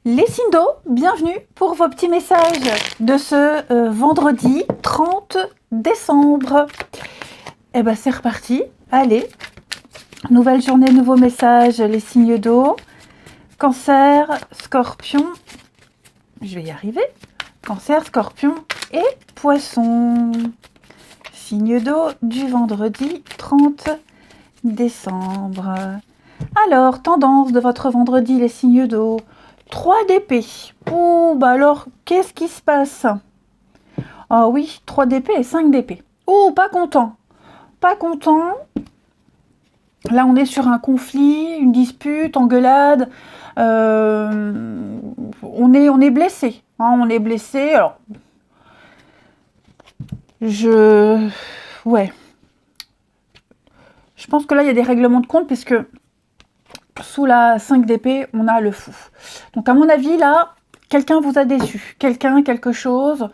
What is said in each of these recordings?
Les Sindo, bienvenue pour vos petits messages de ce vendredi 30 décembre. Eh ben c'est reparti, allez, nouvelle journée, nouveaux messages, les signes d'eau, Cancer, Scorpion, je vais y arriver, Cancer, Scorpion et Poisson. Signe d'eau du vendredi 30 décembre. Alors, tendance de votre vendredi, les signes d'eau. 3 d'épée. Oh, bah alors, qu'est-ce qui se passe? Ah oui, 3 d'épée et 5 d'épée. Oh, pas content. Pas content. Là, on est sur un conflit, une dispute, engueulade. On est blessé. Hein, on est blessé. Alors, ouais. Je pense que là, il y a des règlements de compte puisque sous la 5 d'épée, on a le fou. Donc, à mon avis, là, quelqu'un vous a déçu. Quelqu'un, quelque chose.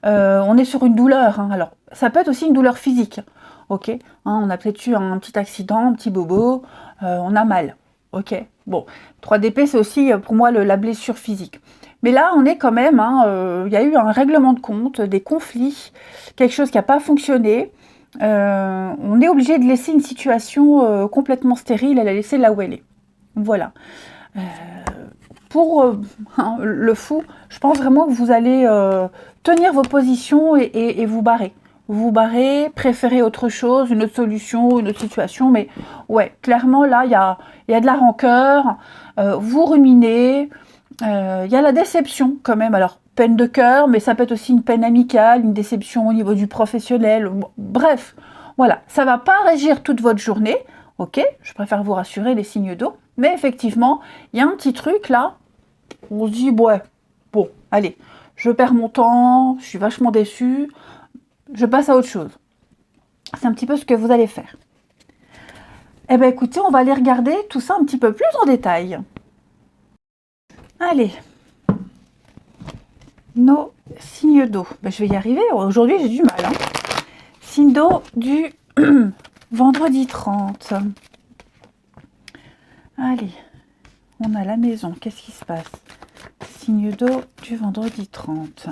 On est sur une douleur. Hein. Alors, ça peut être aussi une douleur physique. Ok, hein, on a peut-être eu un petit accident, un petit bobo. On a mal. Ok, bon. 3 d'épée, c'est aussi pour moi la blessure physique. Mais là, on est quand même, y a eu un règlement de compte, des conflits, quelque chose qui n'a pas fonctionné. On est obligé de laisser une situation complètement stérile, elle a laissé là où elle est. Voilà. Pour le fou, je pense vraiment que vous allez tenir vos positions et vous barrer. Vous barrer, préférer autre chose, une autre solution, une autre situation. Mais ouais, clairement, là, il y a de la rancœur. Vous ruminez. Il y a la déception quand même. Alors, peine de cœur, mais ça peut être aussi une peine amicale, une déception au niveau du professionnel. Bref, voilà. Ça ne va pas régir toute votre journée. Ok, je préfère vous rassurer, les signes d'eau. Mais effectivement, il y a un petit truc là. On se dit, ouais, bon, allez, je perds mon temps, je suis vachement déçue, je passe à autre chose. C'est un petit peu ce que vous allez faire. Eh bien, écoutez, on va aller regarder tout ça un petit peu plus en détail. Allez, nos signes d'eau. Ben, je vais y arriver, aujourd'hui j'ai du mal. Hein. Signe d'eau du vendredi 30. Allez, on a la maison, qu'est-ce qui se passe? Signe d'eau du vendredi 30.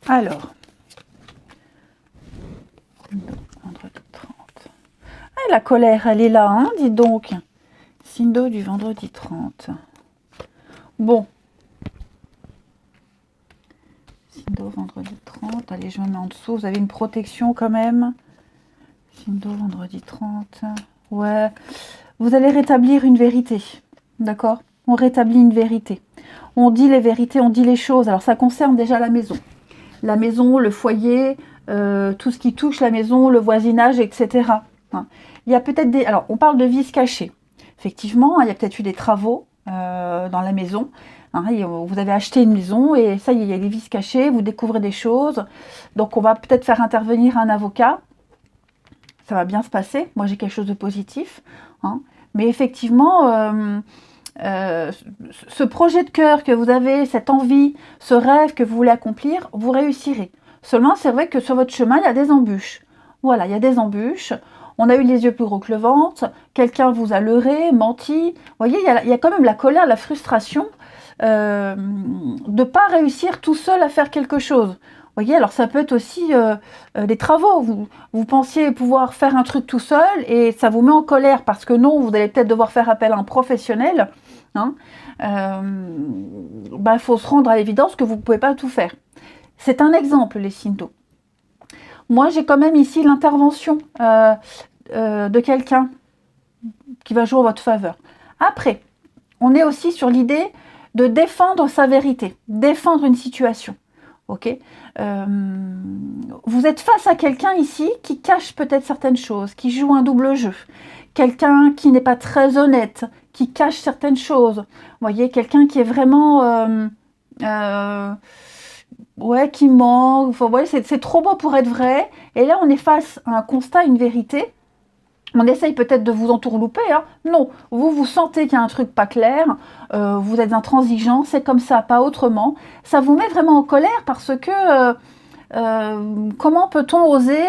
Alors, vendredi 30. Ah, la colère, elle est là, hein, dis donc. Signe d'eau du vendredi 30. Bon. Signe d'eau vendredi 30. Allez, je me mets en dessous. Vous avez une protection quand même. Signe d'eau vendredi 30. Ouais. Vous allez rétablir une vérité. D'accord? On rétablit une vérité. On dit les vérités, on dit les choses. Alors, ça concerne déjà la maison. La maison, le foyer, tout ce qui touche la maison, le voisinage, etc. Hein. Il y a peut-être des... Alors, on parle de vices cachés. Effectivement, il y a peut-être eu des travaux dans la maison. Hein, vous avez acheté une maison et ça, il y a des vices cachés, vous découvrez des choses. Donc, on va peut-être faire intervenir un avocat. Ça va bien se passer. Moi, j'ai quelque chose de positif. Hein. Mais effectivement... ce projet de cœur que vous avez, cette envie, ce rêve que vous voulez accomplir, vous réussirez. Seulement, c'est vrai que sur votre chemin, il y a des embûches. Voilà, il y a des embûches. On a eu les yeux plus gros que le ventre. Quelqu'un vous a leurré, menti. Vous voyez, il y a quand même la colère, la frustration de ne pas réussir tout seul à faire quelque chose. Vous voyez, alors ça peut être aussi des travaux. Vous pensiez pouvoir faire un truc tout seul et ça vous met en colère parce que non, vous allez peut-être devoir faire appel à un professionnel. Hein. Faut se rendre à l'évidence que vous ne pouvez pas tout faire. C'est un exemple, les signes d'eau. Moi, j'ai quand même ici l'intervention de quelqu'un qui va jouer en votre faveur. Après, on est aussi sur l'idée de défendre sa vérité, défendre une situation. Ok, vous êtes face à quelqu'un ici qui cache peut-être certaines choses, qui joue un double jeu. Quelqu'un qui n'est pas très honnête, qui cache certaines choses. Vous voyez, quelqu'un qui est vraiment... ouais, qui ment. Enfin, ouais, c'est trop beau pour être vrai. Et là, on est face à un constat, une vérité. On essaye peut-être de vous entourlouper. Hein. Non, vous sentez qu'il y a un truc pas clair. Vous êtes intransigeant. C'est comme ça, pas autrement. Ça vous met vraiment en colère parce que Comment peut-on oser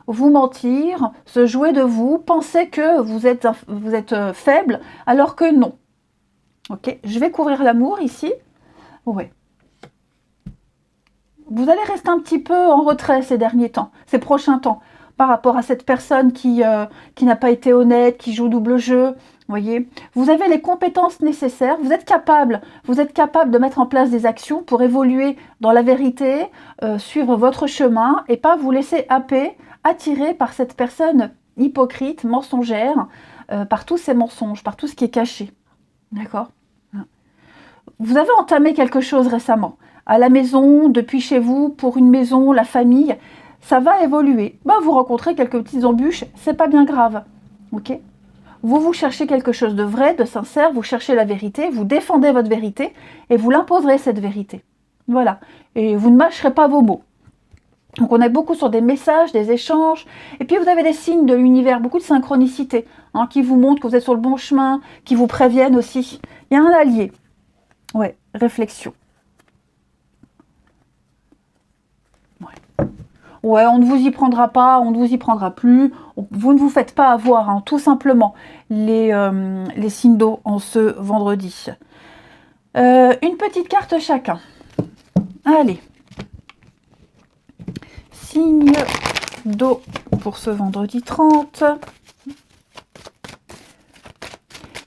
vous mentir, se jouer de vous, penser que vous êtes faible, alors que non. Ok, je vais couvrir l'amour ici. Ouais. Vous allez rester un petit peu en retrait ces derniers temps, ces prochains temps, par rapport à cette personne qui n'a pas été honnête, qui joue double jeu. Voyez, vous avez les compétences nécessaires, vous êtes capable de mettre en place des actions pour évoluer dans la vérité, suivre votre chemin et pas vous laisser happer, attirer par cette personne hypocrite, mensongère, par tous ces mensonges, par tout ce qui est caché. D'accord ? Vous avez entamé quelque chose récemment, à la maison, depuis chez vous, pour une maison, la famille, ça va évoluer. Vous rencontrez quelques petites embûches, c'est pas bien grave. Ok ? Vous cherchez quelque chose de vrai, de sincère, vous cherchez la vérité, vous défendez votre vérité et vous l'imposerez cette vérité. Voilà. Et vous ne mâcherez pas vos mots. Donc on est beaucoup sur des messages, des échanges, et puis vous avez des signes de l'univers, beaucoup de synchronicité, qui vous montrent que vous êtes sur le bon chemin, qui vous préviennent aussi. Il y a un allié. Ouais, réflexion. Ouais, on ne vous y prendra pas, on ne vous y prendra plus. Vous ne vous faites pas avoir, tout simplement, les signes d'eau en ce vendredi. Une petite carte chacun. Allez. Signe d'eau pour ce vendredi 30.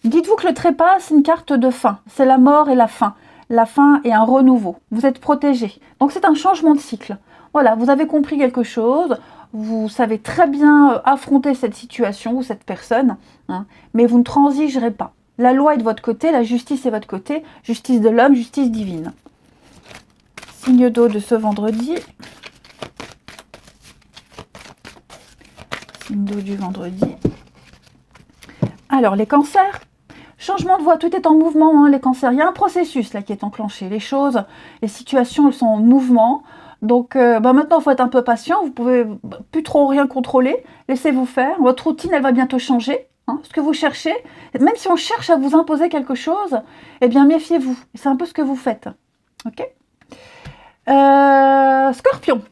Dites-vous que le trépas, c'est une carte de fin. C'est la mort et la fin. La fin et un renouveau. Vous êtes protégé. Donc c'est un changement de cycle. Voilà, vous avez compris quelque chose, vous savez très bien affronter cette situation ou cette personne, mais vous ne transigerez pas. La loi est de votre côté, la justice est de votre côté, justice de l'homme, justice divine. Signe d'eau de ce vendredi. Signe d'eau du vendredi. Alors, les cancers, changement de voie, tout est en mouvement, les cancers. Il y a un processus là qui est enclenché. Les choses, les situations, elles sont en mouvement. Donc maintenant, il faut être un peu patient, vous pouvez plus trop rien contrôler, laissez-vous faire, votre routine, elle va bientôt changer, ce que vous cherchez, même si on cherche à vous imposer quelque chose, eh bien méfiez-vous, c'est un peu ce que vous faites, ok. Scorpion.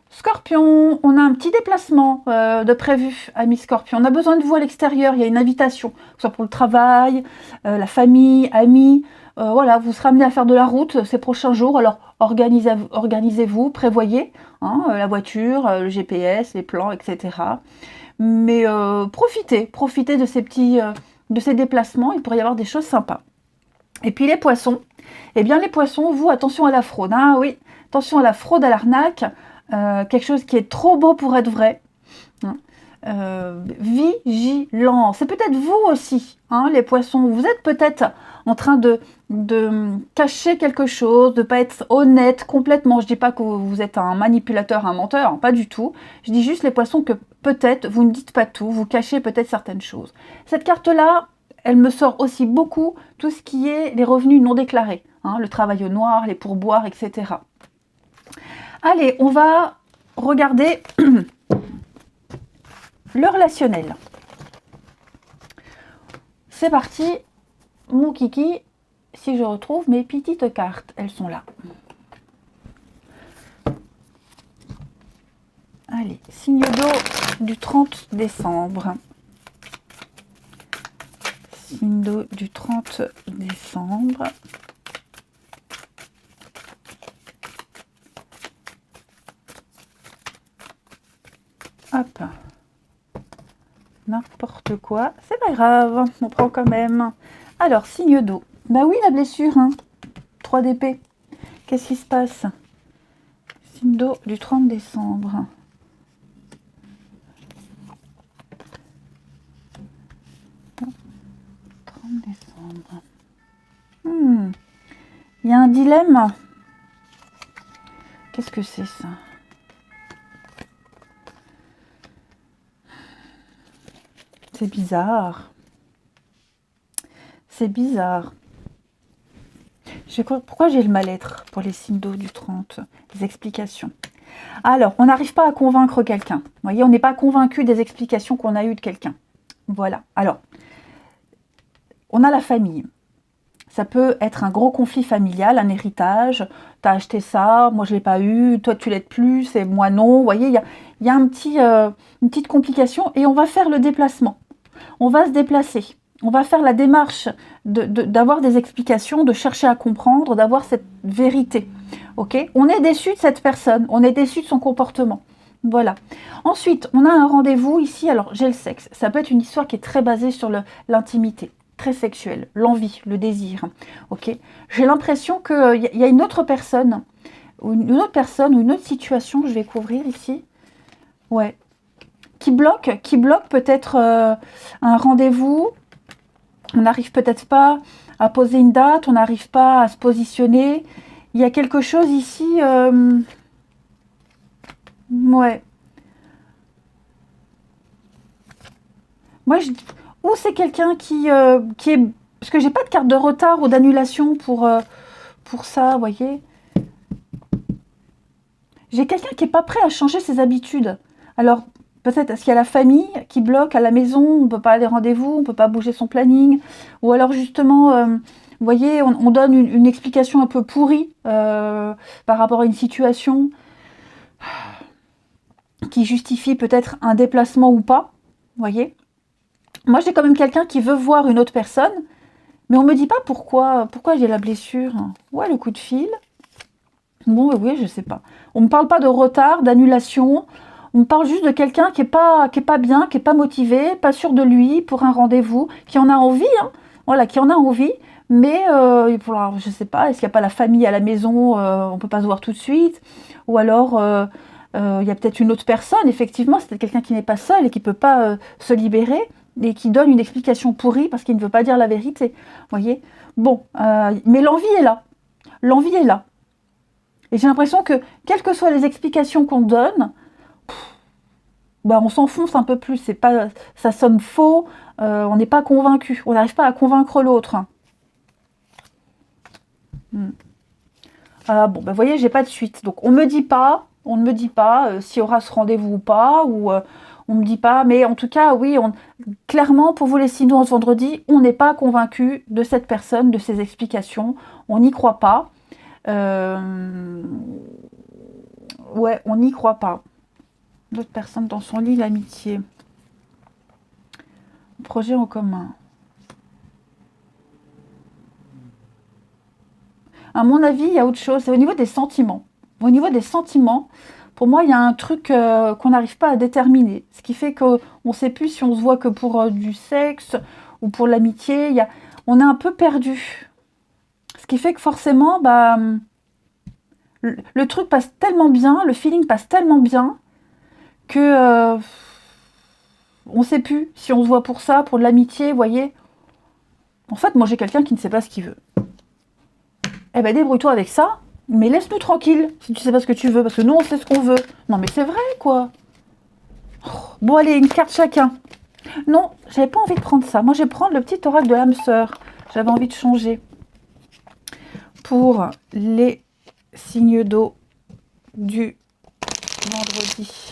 Scorpion, on a un petit déplacement de prévu, amis Scorpion. On a besoin de vous à l'extérieur, il y a une invitation, que ce soit pour le travail, la famille, amis. Voilà, vous serez amené à faire de la route ces prochains jours. Alors, organisez-vous, prévoyez la voiture, le GPS, les plans, etc. Mais profitez de ces de ces déplacements. Il pourrait y avoir des choses sympas. Et puis les poissons. Eh bien, les poissons, vous, attention à la fraude. Oui, attention à la fraude, à l'arnaque. Quelque chose qui est trop beau pour être vrai. Vigilance. C'est peut-être vous aussi, les poissons. Vous êtes peut-être en train de cacher quelque chose, de ne pas être honnête complètement. Je ne dis pas que vous êtes un manipulateur, un menteur, pas du tout. Je dis juste les poissons que peut-être vous ne dites pas tout, vous cachez peut-être certaines choses. Cette carte-là, elle me sort aussi beaucoup tout ce qui est les revenus non déclarés, le travail au noir, les pourboires, etc. Allez, on va regarder le relationnel. C'est parti, mon kiki, si je retrouve mes petites cartes, elles sont là. Allez, signe d'eau du 30 décembre. Signe d'eau du 30 décembre. Hop. N'importe quoi. C'est pas grave, on prend quand même. Alors, signe d'eau. Oui, la blessure. 3 d'épée. Qu'est-ce qui se passe? Signe d'eau du 30 décembre. Décembre. Il y a un dilemme. Qu'est-ce que c'est ça? C'est bizarre. C'est bizarre. Pourquoi j'ai le mal-être pour les signes d'eau du 30? Des explications. Alors, on n'arrive pas à convaincre quelqu'un. Vous voyez, on n'est pas convaincu des explications qu'on a eues de quelqu'un. Voilà. Alors, on a la famille. Ça peut être un gros conflit familial, un héritage. Tu as acheté ça, moi je l'ai pas eu, toi tu l'aides plus et moi non. Vous voyez, il y a une petite complication et on va faire le déplacement. On va se déplacer. On va faire la démarche d'avoir des explications, de chercher à comprendre, d'avoir cette vérité. Ok? On est déçu de cette personne, on est déçu de son comportement. Voilà. Ensuite, on a un rendez-vous ici. Alors, j'ai le sexe. Ça peut être une histoire qui est très basée sur l'intimité, très sexuelle, l'envie, le désir. Ok. J'ai l'impression qu'il y a une autre personne, ou une autre situation que je vais couvrir ici. Ouais. Qui bloque peut-être un rendez-vous. On n'arrive peut-être pas à poser une date, on n'arrive pas à se positionner. Il y a quelque chose ici. Ouais. Moi, ou c'est quelqu'un qui est... Parce que j'ai pas de carte de retard ou d'annulation pour ça, vous voyez. J'ai quelqu'un qui n'est pas prêt à changer ses habitudes. Alors, peut-être est-ce qu'il y a la famille qui bloque à la maison, on ne peut pas aller rendez-vous, on ne peut pas bouger son planning. Ou alors, justement, vous voyez, on donne une explication un peu pourrie par rapport à une situation qui justifie peut-être un déplacement ou pas, vous voyez. Moi, j'ai quand même quelqu'un qui veut voir une autre personne, mais on ne me dit pas pourquoi j'ai la blessure. Ouais, le coup de fil. Bon, oui, je sais pas. On ne me parle pas de retard, d'annulation. On me parle juste de quelqu'un qui est pas bien, qui est pas motivé, pas sûr de lui pour un rendez-vous, qui en a envie, hein. Voilà, qui en a envie, mais je sais pas, est-ce qu'il n'y a pas la famille à la maison, on peut pas se voir tout de suite, ou alors il y a peut-être une autre personne, effectivement, c'est quelqu'un qui n'est pas seul et qui peut pas se libérer, et qui donne une explication pourrie parce qu'il ne veut pas dire la vérité, voyez. Bon, mais l'envie est là. L'envie est là. Et j'ai l'impression que, quelles que soient les explications qu'on donne, bah on s'enfonce un peu plus. C'est pas, ça sonne faux, on n'est pas convaincu. On n'arrive pas à convaincre l'autre. Ah bon, bah vous voyez, j'ai pas de suite. Donc on ne me dit pas s'il y aura ce rendez-vous ou pas, ou on ne me dit pas, mais en tout cas, oui, clairement, pour vous les signaux ce vendredi, on n'est pas convaincu de cette personne, de ses explications, on n'y croit pas. Ouais, on n'y croit pas. D'autres personnes dans son lit, l'amitié. Projet en commun. À mon avis, il y a autre chose. C'est au niveau des sentiments. Au niveau des sentiments, pour moi, il y a un truc qu'on n'arrive pas à déterminer. Ce qui fait qu'on ne sait plus si on se voit que pour du sexe ou pour l'amitié. On est un peu perdu. Ce qui fait que forcément, bah, le truc passe tellement bien, le feeling passe tellement bien que on ne sait plus si on se voit pour ça, pour de l'amitié, vous voyez. En fait, moi, j'ai quelqu'un qui ne sait pas ce qu'il veut. Eh ben, débrouille-toi avec ça, mais laisse-nous tranquille si tu sais pas ce que tu veux, parce que nous, on sait ce qu'on veut. Non, mais c'est vrai, quoi. Oh, bon, allez, une carte chacun. Non, j'avais pas envie de prendre ça. Moi, je vais prendre le petit oracle de l'âme sœur. J'avais envie de changer. Pour les signes d'eau du vendredi.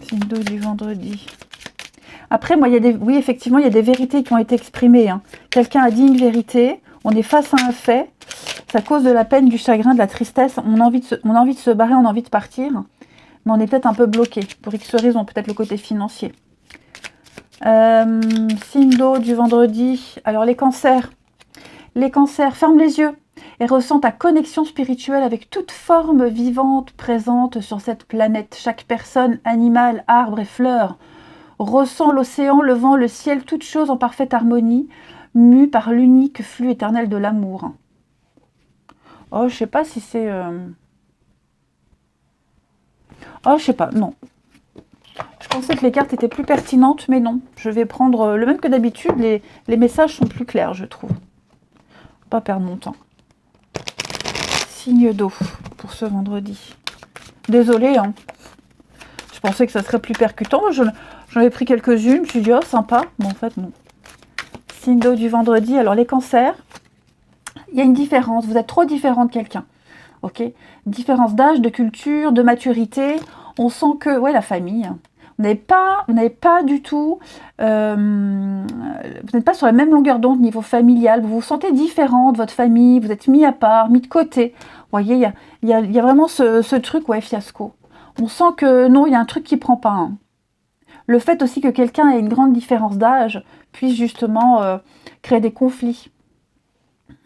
Signes d'eau du vendredi. Après, moi, oui, effectivement, il y a des vérités qui ont été exprimées. Hein. Quelqu'un a dit une vérité, on est face à un fait, ça cause de la peine, du chagrin, de la tristesse, on a envie de se barrer, on a envie de partir, mais on est peut-être un peu bloqué, pour X raisons, peut-être le côté financier. Signe d'eau du vendredi. Alors, les cancers. Les cancers, ferme les yeux et ressent ta connexion spirituelle avec toute forme vivante présente sur cette planète. Chaque personne, animal, arbre et fleur ressent l'océan, le vent, le ciel, toutes choses en parfaite harmonie, mues par l'unique flux éternel de l'amour. Oh, je sais pas si c'est... Oh, je sais pas, non. Je pensais que les cartes étaient plus pertinentes, mais non. Je vais prendre le même que d'habitude. Les messages sont plus clairs, je trouve. Pas perdre mon temps. Signe d'eau pour ce vendredi. Désolée, hein. Je pensais que ça serait plus percutant. J'en ai pris quelques-unes. Je me suis dit, oh, sympa. Mais en fait, non. Signe d'eau du vendredi. Alors, les cancers, il y a une différence. Vous êtes trop différent de quelqu'un. Ok. Différence d'âge, de culture, de maturité. On sent que... Ouais, la famille. Vous n'avez pas du tout, vous n'êtes pas sur la même longueur d'onde niveau familial, vous vous sentez différent de votre famille, vous êtes mis à part, mis de côté. Vous voyez, il y a vraiment ce truc, ouais, fiasco. On sent que non, il y a un truc qui prend pas. Hein. Le fait aussi que quelqu'un ait une grande différence d'âge puisse justement créer des conflits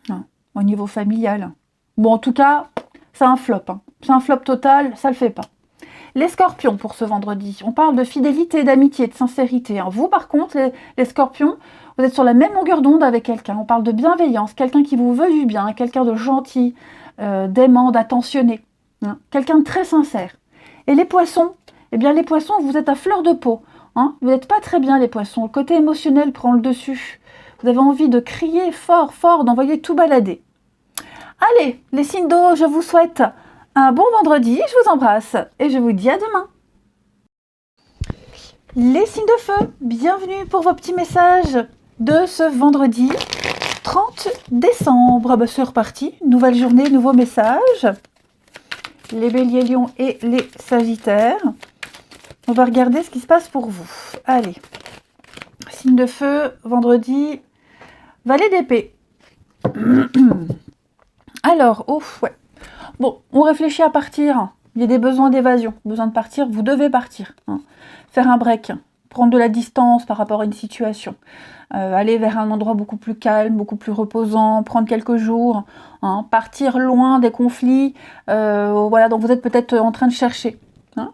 hein, au niveau familial. Bon, en tout cas, c'est un flop. Hein. C'est un flop total, ça le fait pas. Les scorpions pour ce vendredi, on parle de fidélité, d'amitié, de sincérité. Hein. Vous par contre, les scorpions, vous êtes sur la même longueur d'onde avec quelqu'un. On parle de bienveillance, quelqu'un qui vous veut du bien, quelqu'un de gentil, d'aimant, d'attentionné. Hein. Quelqu'un de très sincère. Et les poissons, eh bien les poissons, vous êtes à fleur de peau. Hein. Vous n'êtes pas très bien les poissons. Le côté émotionnel prend le dessus. Vous avez envie de crier fort, fort, d'envoyer tout balader. Allez, les signes d'eau, je vous souhaite un bon vendredi, je vous embrasse et je vous dis à demain. Les signes de feu, bienvenue pour vos petits messages de ce vendredi 30 décembre. Bah, c'est reparti, nouvelle journée, nouveaux messages. Les béliers, lions et les sagittaires. On va regarder ce qui se passe pour vous. Allez, signe de feu, vendredi, valet d'épée. Alors, ouf, ouais. Bon, on réfléchit à partir. Il y a des besoins d'évasion, besoin de partir. Vous devez partir. Hein. Faire un break, prendre de la distance par rapport à une situation. Aller vers un endroit beaucoup plus calme, beaucoup plus reposant, prendre quelques jours. Hein, partir loin des conflits. Voilà, donc vous êtes peut-être en train de chercher. Hein,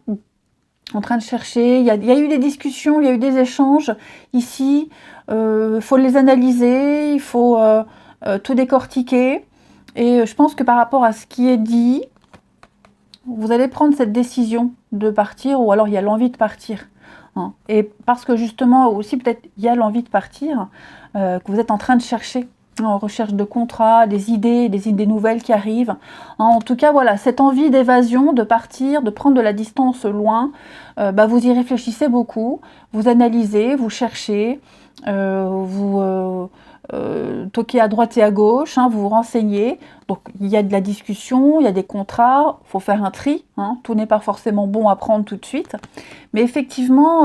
en train de chercher. Il y a eu des discussions, il y a eu des échanges. Ici, il faut les analyser, il faut tout décortiquer. Et je pense que par rapport à ce qui est dit, vous allez prendre cette décision de partir, ou alors il y a l'envie de partir. Hein. Et parce que justement, aussi peut-être il y a l'envie de partir, que vous êtes en train de chercher, hein, en recherche de contrats, des idées nouvelles qui arrivent. Hein. En tout cas, voilà, cette envie d'évasion, de partir, de prendre de la distance loin, vous y réfléchissez beaucoup, vous analysez, vous cherchez, vous... toquer à droite et à gauche, hein, vous vous renseignez. Donc il y a de la discussion, il y a des contrats, il faut faire un tri. Hein, tout n'est pas forcément bon à prendre tout de suite. Mais effectivement,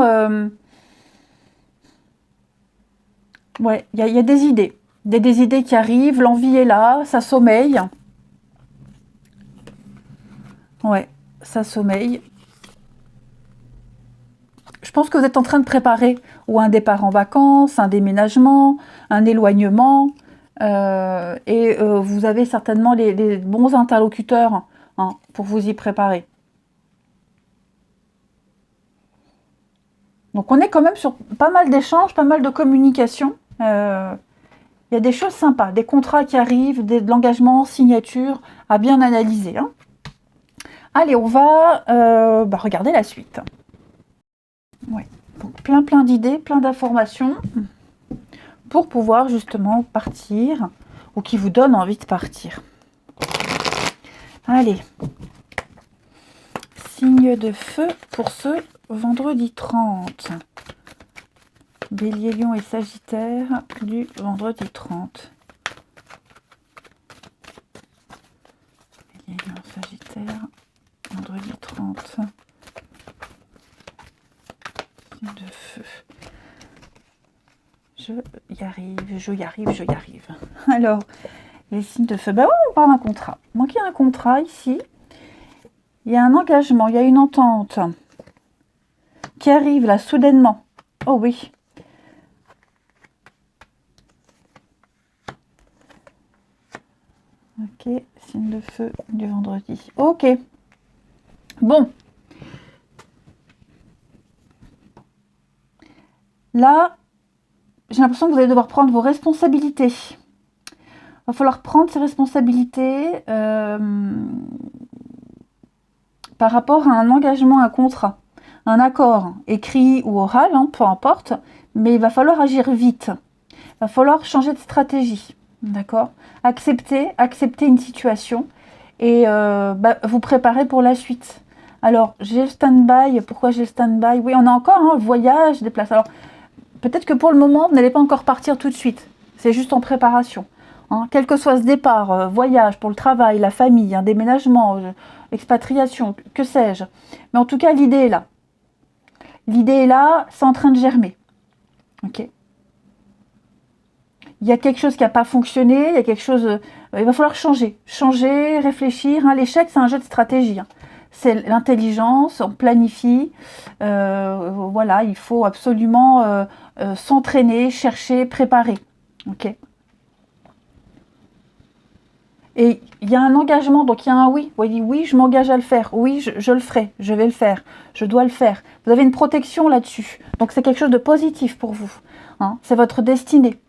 ouais, il y a des idées. Des idées qui arrivent, l'envie est là, ça sommeille. Ouais, ça sommeille. Je pense que vous êtes en train de préparer ou un départ en vacances, un déménagement, un éloignement. Vous avez certainement les bons interlocuteurs hein, pour vous y préparer. Donc on est quand même sur pas mal d'échanges, pas mal de communication. Il y a des choses sympas, des contrats qui arrivent, de l'engagement, signature à bien analyser. Hein. Allez, on va regarder la suite. Ouais. Donc plein d'idées, plein d'informations pour pouvoir justement partir ou qui vous donnent envie de partir. Allez, signe de feu pour ce vendredi 30. Bélier, lion et sagittaire du vendredi 30. Bélier, lion, sagittaire, vendredi 30. De feu. Je y arrive. Alors, les signes de feu. On parle d'un contrat. Donc, il y a un contrat ici. Il y a un engagement, il y a une entente qui arrive là, soudainement. Oh oui. Ok, signe de feu du vendredi. Ok. Bon. Là, j'ai l'impression que vous allez devoir prendre vos responsabilités. Il va falloir prendre ces responsabilités par rapport à un engagement, un contrat, un accord écrit ou oral, hein, peu importe, mais il va falloir agir vite. Il va falloir changer de stratégie, d'accord ? Accepter une situation et vous préparer pour la suite. Alors, j'ai le stand-by. Pourquoi j'ai le stand-by ? Oui, on a encore le voyage, des places. Alors, peut-être que pour le moment, vous n'allez pas encore partir tout de suite. C'est juste en préparation. Hein. Quel que soit ce départ, voyage pour le travail, la famille, un déménagement, expatriation, que sais-je. Mais en tout cas, l'idée est là. L'idée est là, c'est en train de germer. Ok. Il y a quelque chose qui n'a pas fonctionné, il y a quelque chose... il va falloir changer. Changer, réfléchir. Hein. L'échec, c'est un jeu de stratégie. Hein. C'est l'intelligence, on planifie. Voilà, il faut absolument s'entraîner, chercher, préparer. Ok. Et il y a un engagement, donc il y a un oui. Vous voyez, oui, je m'engage à le faire. Oui, je le ferai. Je vais le faire. Je dois le faire. Vous avez une protection là-dessus. Donc c'est quelque chose de positif pour vous. Hein. C'est votre destinée.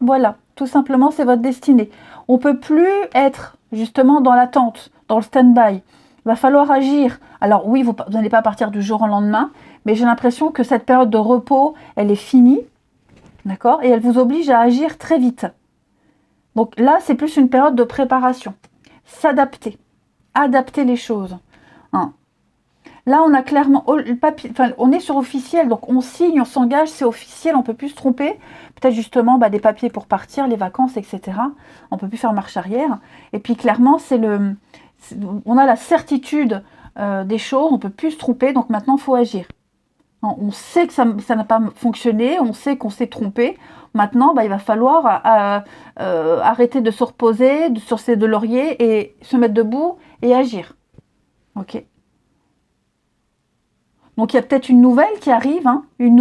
Voilà, tout simplement, c'est votre destinée. On ne peut plus être justement dans l'attente, dans le stand-by. Il va falloir agir. Alors oui, vous n'allez pas partir du jour au lendemain, mais j'ai l'impression que cette période de repos, elle est finie, d'accord? Et elle vous oblige à agir très vite. Donc là, c'est plus une période de préparation. S'adapter, adapter les choses. Hein. Là, on a clairement, le papier, enfin, on est sur officiel, donc on signe, on s'engage, c'est officiel, on ne peut plus se tromper. Peut-être justement des papiers pour partir, les vacances, etc. On ne peut plus faire marche arrière. Et puis clairement, on a la certitude des choses, on ne peut plus se tromper, donc maintenant, il faut agir. On sait que ça n'a pas fonctionné, on sait qu'on s'est trompé. Maintenant, il va falloir arrêter de se reposer sur ses deux lauriers et se mettre debout et agir. Ok. Donc, il y a peut-être une nouvelle qui arrive, hein, une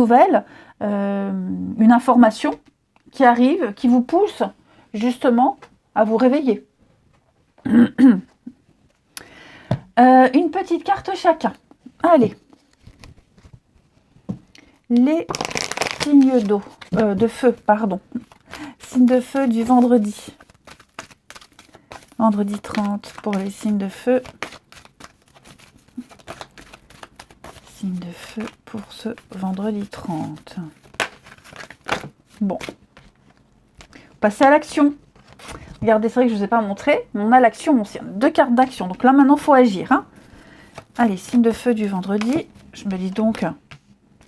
information qui arrive, qui vous pousse justement à vous réveiller. Une petite carte chacun. Allez. Les signes d'eau, de feu, pardon. Signes de feu du vendredi. Vendredi 30 pour les signes de feu. Signes de feu pour ce vendredi 30. Bon. Passer à l'action. Regardez, c'est vrai que je ne vous ai pas montré, mais on a l'action aussi. 2 cartes d'action. Donc là, maintenant, il faut agir. Hein. Allez, signes de feu du vendredi. Je me dis donc...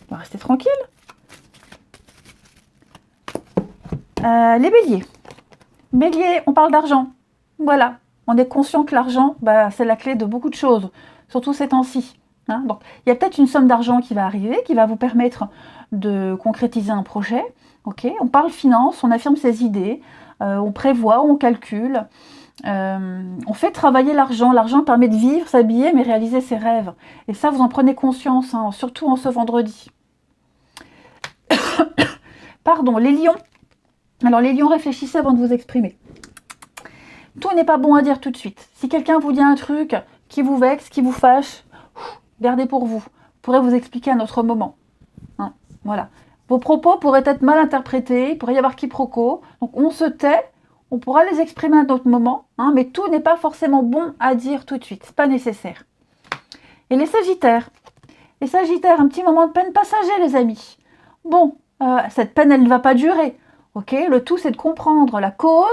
On va rester tranquille. Les béliers. Bélier, on parle d'argent. Voilà. On est conscient que l'argent, c'est la clé de beaucoup de choses, surtout ces temps-ci. Hein. Donc, il y a peut-être une somme d'argent qui va arriver, qui va vous permettre de concrétiser un projet. Okay. On parle finance, on affirme ses idées, on prévoit, on calcule. On fait travailler l'argent. L'argent permet de vivre, s'habiller, mais réaliser ses rêves. Et ça, vous en prenez conscience, hein, surtout en ce vendredi. Pardon, les lions. Alors les lions, réfléchissez avant de vous exprimer. Tout n'est pas bon à dire tout de suite. Si quelqu'un vous dit un truc qui vous vexe, qui vous fâche, gardez pour vous. Vous pourrez vous expliquer à un autre moment. Hein, voilà. Vos propos pourraient être mal interprétés, il pourrait y avoir quiproquo. Donc on se tait, on pourra les exprimer à d'autres moments, hein, mais tout n'est pas forcément bon à dire tout de suite. C'est pas nécessaire. Et les sagittaires. Les sagittaires, un petit moment de peine passager, les amis. Bon, cette peine, elle ne va pas durer. Ok, le tout, c'est de comprendre la cause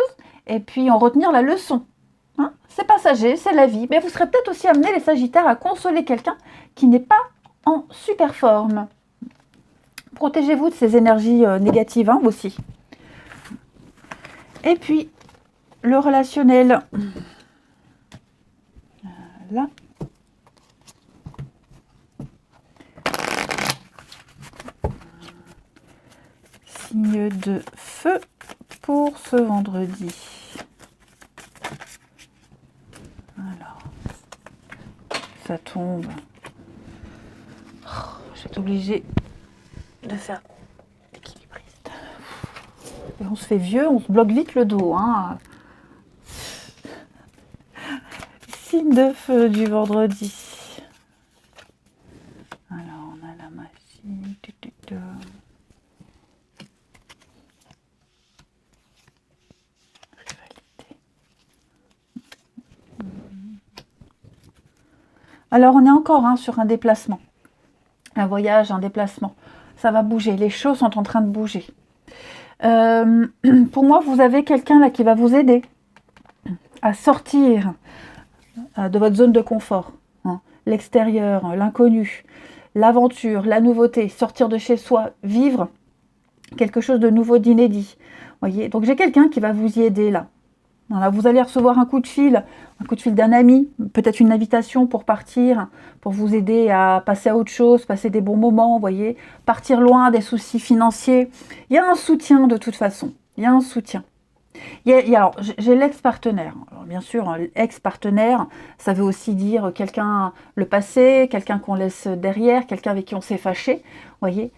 et puis en retenir la leçon. Hein, c'est passager, c'est la vie. Mais vous serez peut-être aussi amené, les sagittaires, à consoler quelqu'un qui n'est pas en super forme. Protégez-vous de ces énergies négatives, hein, aussi. Et puis, le relationnel. Là. Signe de feu pour ce vendredi. Alors, ça tombe. Oh, je vais être obligée de faire équilibriste. Et on se fait vieux, on se bloque vite le dos. Hein. Signe de feu du vendredi. Alors, on a la machine. Alors, on est encore sur un déplacement. Un voyage, un déplacement. Ça va bouger. Les choses sont en train de bouger. Pour moi, vous avez quelqu'un là qui va vous aider à sortir de votre zone de confort. Hein. L'extérieur, l'inconnu, l'aventure, la nouveauté, sortir de chez soi, vivre quelque chose de nouveau, d'inédit. Voyez. Donc, j'ai quelqu'un qui va vous y aider là. Voilà, vous allez recevoir un coup de fil d'un ami, peut-être une invitation pour partir, pour vous aider à passer à autre chose, passer des bons moments, vous voyez, partir loin des soucis financiers. Il y a un soutien de toute façon, il y a un soutien. Alors, j'ai l'ex-partenaire. Alors, bien sûr, ex-partenaire, ça veut aussi dire quelqu'un, le passé, quelqu'un qu'on laisse derrière, quelqu'un avec qui on s'est fâché. Vous voyez,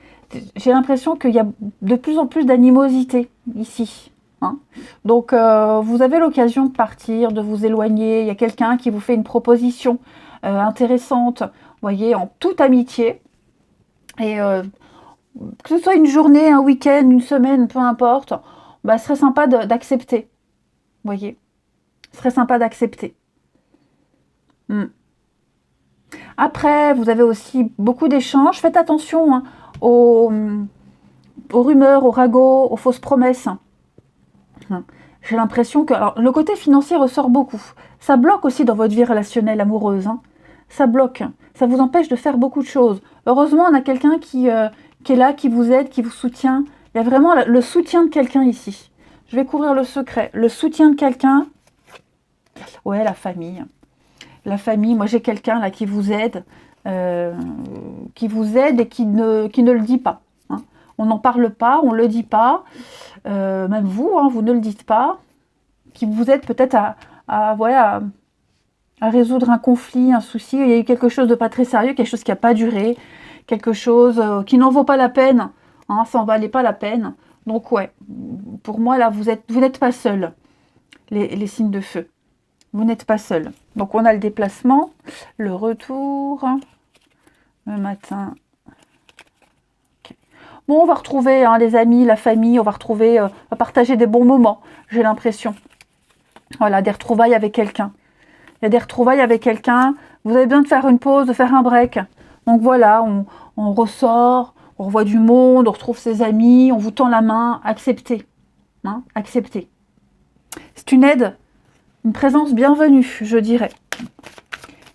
j'ai l'impression qu'il y a de plus en plus d'animosité ici. Hein. Donc, vous avez l'occasion de partir, de vous éloigner. Il y a quelqu'un qui vous fait une proposition intéressante, vous voyez, en toute amitié. Et que ce soit une journée, un week-end, une semaine, peu importe, bah, ce serait sympa d'accepter. Vous voyez, ce serait sympa d'accepter. Après, vous avez aussi beaucoup d'échanges. Faites attention hein, aux rumeurs, aux ragots, aux fausses promesses. J'ai l'impression que... Alors, le côté financier ressort beaucoup. Ça bloque aussi dans votre vie relationnelle amoureuse. Hein. Ça bloque. Ça vous empêche de faire beaucoup de choses. Heureusement, on a quelqu'un qui est là, qui vous aide, qui vous soutient. Il y a vraiment le soutien de quelqu'un ici. Je vais couvrir le secret. Le soutien de quelqu'un. Ouais, la famille. La famille, moi j'ai quelqu'un là qui vous aide et qui ne le dit pas. Hein. On n'en parle pas, on ne le dit pas. Même vous, hein, vous ne le dites pas. Qui vous aide peut-être à résoudre un conflit, un souci. Il y a eu quelque chose de pas très sérieux, quelque chose qui n'a pas duré, quelque chose qui n'en vaut pas la peine. Hein, ça n'en valait pas la peine. Donc ouais, pour moi là, vous n'êtes pas seul, les signes de feu. Vous n'êtes pas seul. Donc on a le déplacement, le retour, le matin. Okay. Bon, on va retrouver hein, les amis, la famille, on va retrouver, on va partager des bons moments, j'ai l'impression. Voilà, des retrouvailles avec quelqu'un. Il y a des retrouvailles avec quelqu'un, vous avez besoin de faire une pause, de faire un break. Donc voilà, on ressort, on revoit du monde, on retrouve ses amis, on vous tend la main, acceptez. Hein, acceptez. C'est une aide. Une présence bienvenue, je dirais.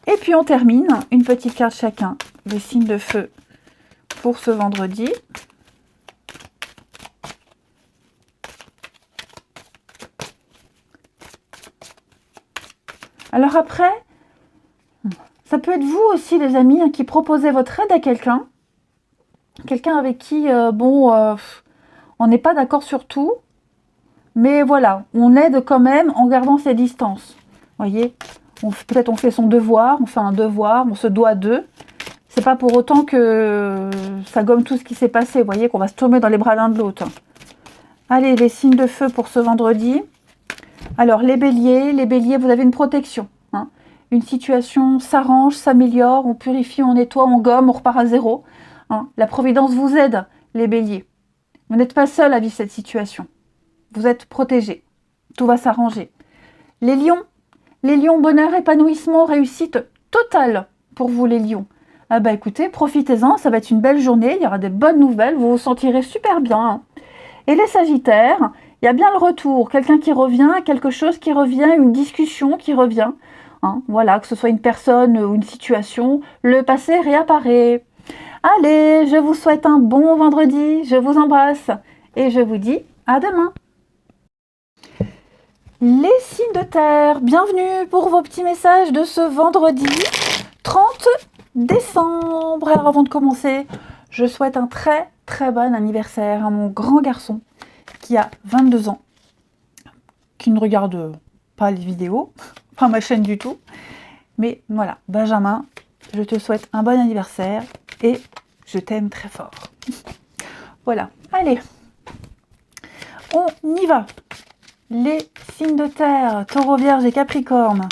Et puis on termine, une petite carte chacun, les signes de feu pour ce vendredi. Alors après, ça peut être vous aussi les amis hein, qui proposez votre aide à quelqu'un. Quelqu'un avec qui, on n'est pas d'accord sur tout. Mais voilà, on aide quand même en gardant ses distances. Vous voyez, peut-être on fait son devoir, on fait un devoir, on se doit d'eux. C'est pas pour autant que ça gomme tout ce qui s'est passé. Vous voyez qu'on va se tomber dans les bras l'un de l'autre. Allez, les signes de feu pour ce vendredi. Alors, les béliers, vous avez une protection. Hein. Une situation s'arrange, s'améliore, on purifie, on nettoie, on gomme, on repart à zéro. Hein. La providence vous aide, les béliers. Vous n'êtes pas seul à vivre cette situation. Vous êtes protégés. Tout va s'arranger. Les lions, bonheur, épanouissement, réussite totale pour vous les lions. Ah bah écoutez, profitez-en, ça va être une belle journée, il y aura des bonnes nouvelles, vous vous sentirez super bien. Hein. Et les sagittaires, il y a bien le retour, quelqu'un qui revient, quelque chose qui revient, une discussion qui revient. Hein. Voilà, que ce soit une personne ou une situation, le passé réapparaît. Allez, je vous souhaite un bon vendredi, je vous embrasse et je vous dis à demain. Les signes de terre, bienvenue pour vos petits messages de ce vendredi 30 décembre. Alors avant de commencer, je souhaite un très très bon anniversaire à mon grand garçon qui a 22 ans, qui ne regarde pas les vidéos, pas ma chaîne du tout. Mais voilà, Benjamin, je te souhaite un bon anniversaire et je t'aime très fort. Voilà, allez, on y va. Les signes de terre, Taureau, Vierge et Capricorne.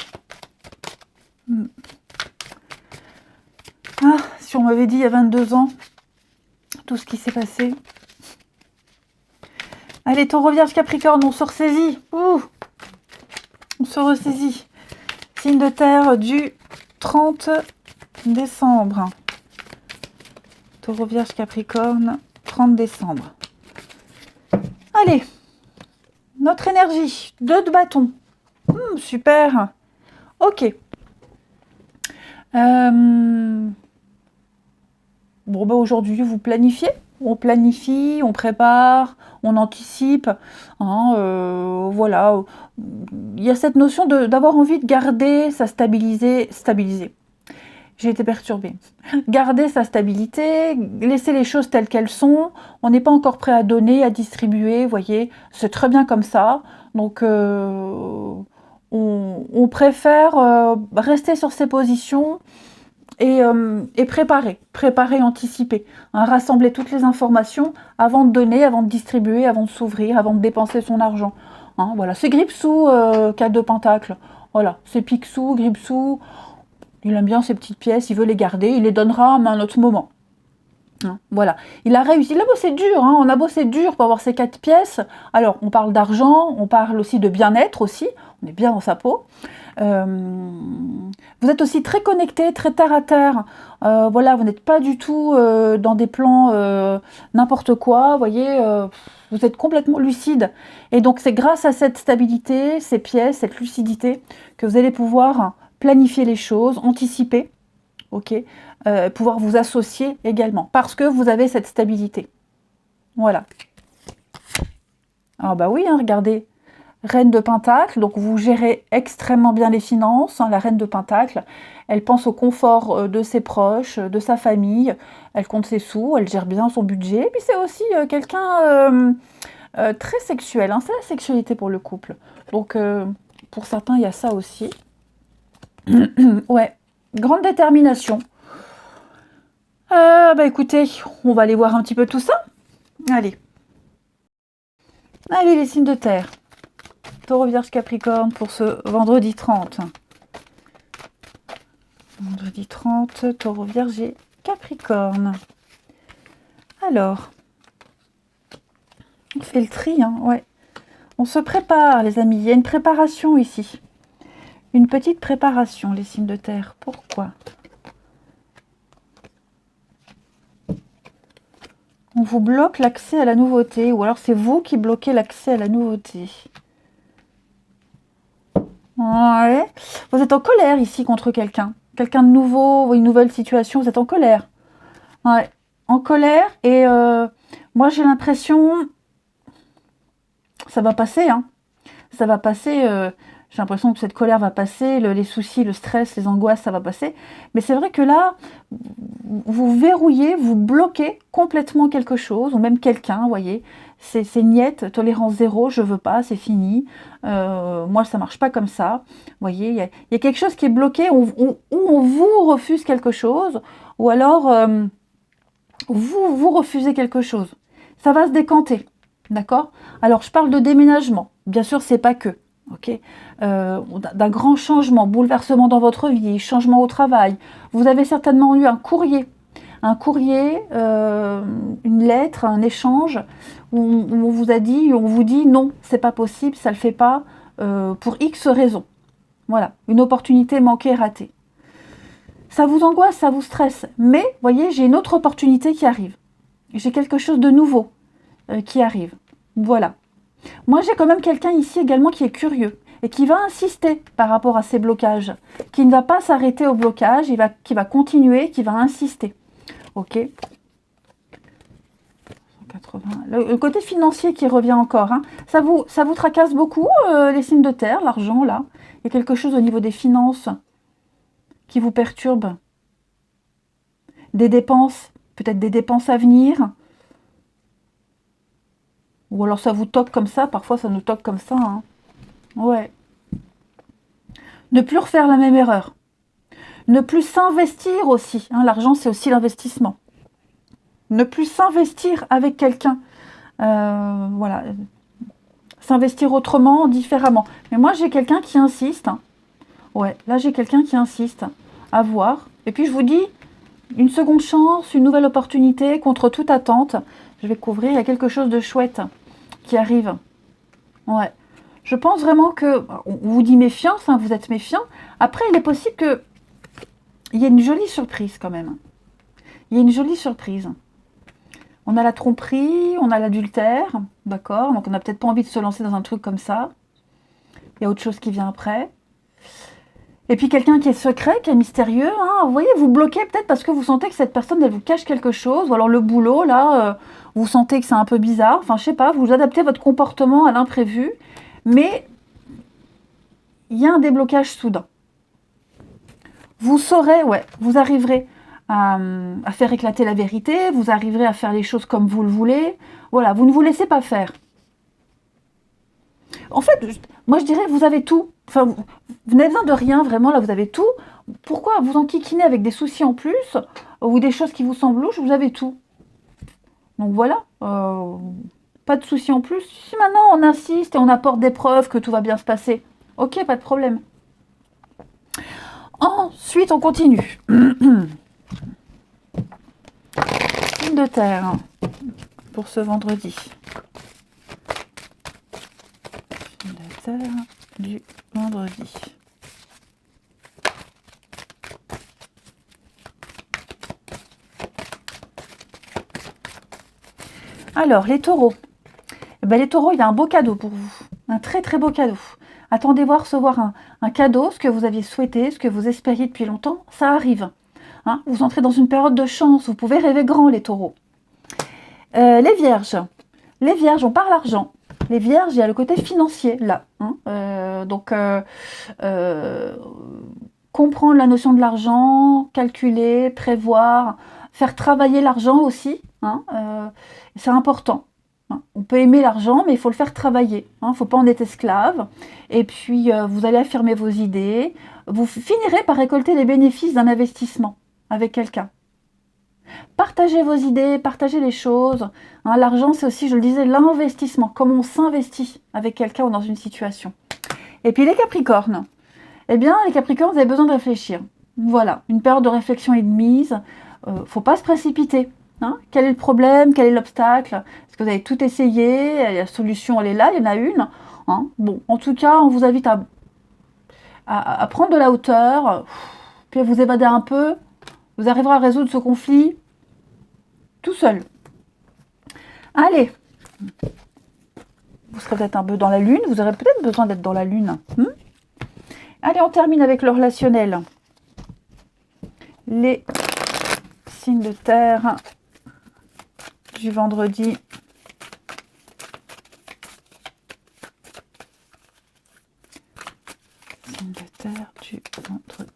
Ah, si on m'avait dit il y a 22 ans, tout ce qui s'est passé. Allez, Taureau, Vierge, Capricorne, on se ressaisit. Ouh, on se ressaisit. Signe de terre du 30 décembre. Taureau, Vierge, Capricorne, 30 décembre. Allez. Notre énergie, 2 de bâton. Super. Ok. Bon, bah aujourd'hui, vous planifiez on planifie, on prépare, on anticipe. Hein, voilà. Il y a cette notion d'avoir envie de garder sa stabilisée. J'ai été perturbée. Garder sa stabilité, laisser les choses telles qu'elles sont. On n'est pas encore prêt à donner, à distribuer, vous voyez. C'est très bien comme ça. Donc, on préfère rester sur ses positions et préparer, anticiper. Hein, rassembler toutes les informations avant de donner, avant de distribuer, avant de s'ouvrir, avant de dépenser son argent. Hein, voilà, c'est Gripsou, 4 de Pentacle. Voilà, c'est Picsou, Gripsou. Il aime bien ces petites pièces, il veut les garder, il les donnera à un autre moment. Hein, voilà, il a réussi, il a bossé dur, hein, on a bossé dur pour avoir ces 4 pièces. Alors, on parle d'argent, on parle aussi de bien-être aussi, on est bien dans sa peau. Vous êtes aussi très connecté, très terre à terre. Voilà, vous n'êtes pas du tout dans des plans n'importe quoi, vous voyez, vous êtes complètement lucide. Et donc, c'est grâce à cette stabilité, ces pièces, cette lucidité, que vous allez pouvoir planifier les choses, anticiper, ok, pouvoir vous associer également, parce que vous avez cette stabilité. Voilà. Ah bah oui, hein, regardez, Reine de Pentacle, donc vous gérez extrêmement bien les finances. Hein, la Reine de Pentacle, elle pense au confort de ses proches, de sa famille, elle compte ses sous, elle gère bien son budget. Et puis c'est aussi quelqu'un très sexuel, hein, c'est la sexualité pour le couple. Donc pour certains, il y a ça aussi. Ouais, grande détermination. Bah écoutez, on va aller voir un petit peu tout ça. Allez. Allez les signes de terre. Taureau, Vierge, Capricorne pour ce vendredi 30. Vendredi 30, Taureau, Vierge et Capricorne. Alors, on fait le tri, hein, ouais. On se prépare, les amis. Il y a une préparation ici. Une petite préparation, les signes de terre. Pourquoi ? On vous bloque l'accès à la nouveauté, ou alors c'est vous qui bloquez l'accès à la nouveauté. Ouais. Vous êtes en colère ici contre quelqu'un. Quelqu'un de nouveau, une nouvelle situation, vous êtes en colère. Ouais. En colère, et moi j'ai l'impression... Ça va passer, hein. Ça va passer... j'ai l'impression que cette colère va passer, les soucis, le stress, les angoisses, ça va passer. Mais c'est vrai que là, vous verrouillez, vous bloquez complètement quelque chose, ou même quelqu'un, vous voyez. C'est niette, tolérance zéro, je veux pas, c'est fini. Moi, ça marche pas comme ça. Vous voyez, il y a quelque chose qui est bloqué, où on vous refuse quelque chose, ou alors vous refusez quelque chose. Ça va se décanter, d'accord? Alors, je parle de déménagement. Bien sûr, c'est pas que. Ok, d'un grand changement, bouleversement dans votre vie, changement au travail. Vous avez certainement eu un courrier, une lettre, un échange où on vous a dit, on vous dit non, c'est pas possible, ça le fait pas pour X raisons. Voilà, une opportunité manquée, ratée. Ça vous angoisse, ça vous stresse, mais voyez, j'ai une autre opportunité qui arrive. J'ai quelque chose de nouveau qui arrive. Voilà. Moi, j'ai quand même quelqu'un ici également qui est curieux et qui va insister par rapport à ces blocages, qui ne va pas s'arrêter au blocage, qui va continuer, qui va insister. Ok. 180. Le côté financier qui revient encore. Hein. Ça vous tracasse beaucoup, les signes de terre, l'argent, là. Il y a quelque chose au niveau des finances qui vous perturbe. Des dépenses, peut-être des dépenses à venir. Ou alors ça vous toque comme ça, parfois ça nous toque comme ça. Hein. Ouais. Ne plus refaire la même erreur. Ne plus s'investir aussi. Hein, l'argent, c'est aussi l'investissement. Ne plus s'investir avec quelqu'un. Voilà. S'investir autrement, différemment. Mais moi, j'ai quelqu'un qui insiste. Hein. Ouais, là, j'ai quelqu'un qui insiste. À voir. Et puis, je vous dis, une seconde chance, une nouvelle opportunité, contre toute attente. Je vais couvrir, il y a quelque chose de chouette qui arrive. Ouais. Je pense vraiment que... On vous dit méfiance, hein, vous êtes méfiant. Après, il est possible que... Il y ait une jolie surprise quand même. Il y a une jolie surprise. On a la tromperie, on a l'adultère, d'accord? Donc on n'a peut-être pas envie de se lancer dans un truc comme ça. Il y a autre chose qui vient après. Et puis quelqu'un qui est secret, qui est mystérieux, hein, vous voyez, vous bloquez peut-être parce que vous sentez que cette personne, elle vous cache quelque chose, ou alors le boulot, là, vous sentez que c'est un peu bizarre, enfin, je sais pas, vous adaptez votre comportement à l'imprévu, mais il y a un déblocage soudain. Vous saurez, ouais, vous arriverez à faire éclater la vérité, vous arriverez à faire les choses comme vous le voulez, voilà, vous ne vous laissez pas faire. En fait, moi je dirais, vous avez tout. Enfin, vous n'avez besoin de rien, vraiment, là, vous avez tout. Pourquoi vous enquiquiner avec des soucis en plus, ou des choses qui vous semblent louches, vous avez tout. Donc voilà, pas de soucis en plus. Si maintenant on insiste et on apporte des preuves que tout va bien se passer, ok, pas de problème. Ensuite, on continue. Signe de terre pour ce vendredi. Signe de terre du vendredi. Alors, les taureaux. Eh ben, les taureaux, il y a un beau cadeau pour vous. Un très très beau cadeau. Attendez-vous à recevoir un cadeau, ce que vous aviez souhaité, ce que vous espériez depuis longtemps, ça arrive. Hein, vous entrez dans une période de chance, vous pouvez rêver grand, les taureaux. Les vierges. Les vierges, on parle argent. Les vierges, il y a le côté financier, là. Hein, comprendre la notion de l'argent, calculer, prévoir, faire travailler l'argent aussi. Hein, c'est important. On peut aimer l'argent, mais il faut le faire travailler. Il ne faut pas en être esclave. Et puis, vous allez affirmer vos idées. Vous finirez par récolter les bénéfices d'un investissement avec quelqu'un. Partagez vos idées, partagez les choses. Hein, l'argent, c'est aussi, je le disais, l'investissement. Comment on s'investit avec quelqu'un ou dans une situation. Et puis, les capricornes. Eh bien, les capricornes, vous avez besoin de réfléchir. Voilà, une période de réflexion est de mise. Faut pas se précipiter. Hein, quel est le problème? Quel est l'obstacle? Est-ce que vous avez tout essayé? La solution, elle est là, il y en a une. Hein, bon, en tout cas, on vous invite à prendre de la hauteur, puis à vous évader un peu. Vous arriverez à résoudre ce conflit tout seul. Allez, vous serez peut-être un peu dans la lune, vous aurez peut-être besoin d'être dans la lune. Allez, on termine avec le relationnel. Les signes de terre du vendredi. Signes de terre du vendredi.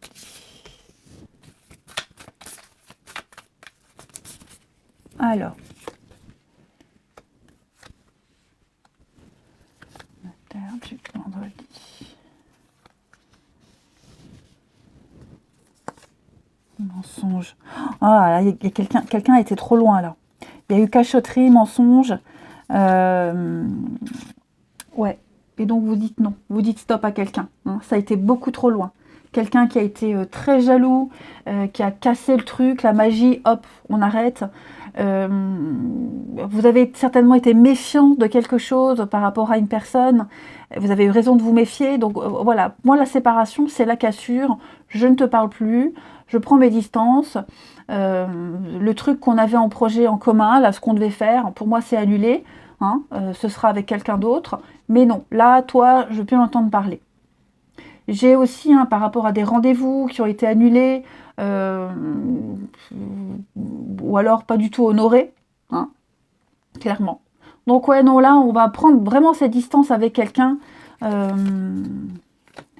Alors, la terre du vendredi. Mensonge. Ah, là, il y a quelqu'un a été trop loin, là. Il y a eu cachotterie, mensonge. Ouais. Et donc, vous dites non. Vous dites stop à quelqu'un. Hein. Ça a été beaucoup trop loin. Quelqu'un qui a été très jaloux, qui a cassé le truc, la magie, hop, on arrête. Vous avez certainement été méfiant de quelque chose par rapport à une personne. Vous avez eu raison de vous méfier. Donc, voilà. Moi, la séparation, c'est la cassure. Je ne te parle plus. Je prends mes distances. Le truc qu'on avait en projet en commun, là, ce qu'on devait faire, pour moi, c'est annulé. Hein, ce sera avec quelqu'un d'autre. Mais non, là, toi, je ne veux plus l'entendre parler. J'ai aussi, hein, par rapport à des rendez-vous qui ont été annulés, ou alors pas du tout honorés, hein, clairement. Donc ouais, non, là, on va prendre vraiment cette distance avec quelqu'un. Les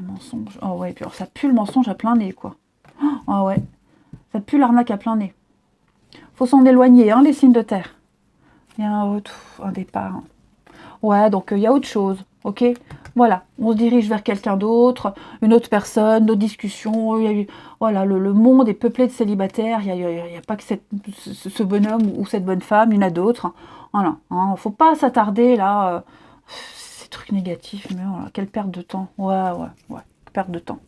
mensonges. Oh ouais, puis alors ça pue le mensonge à plein nez, quoi. Ah ouais, ça pue l'arnaque à plein nez. Faut s'en éloigner, hein, les signes de terre. Il y a un départ. Ouais, donc il y a autre chose, ok? Voilà, on se dirige vers quelqu'un d'autre, une autre personne, d'autres discussions. Voilà, le monde est peuplé de célibataires. Il n'y a pas que ce bonhomme ou cette bonne femme, il y en a d'autres. Voilà, hein, faut pas s'attarder là. Ces trucs négatifs, mais voilà, quelle perte de temps. Ouais, perte de temps.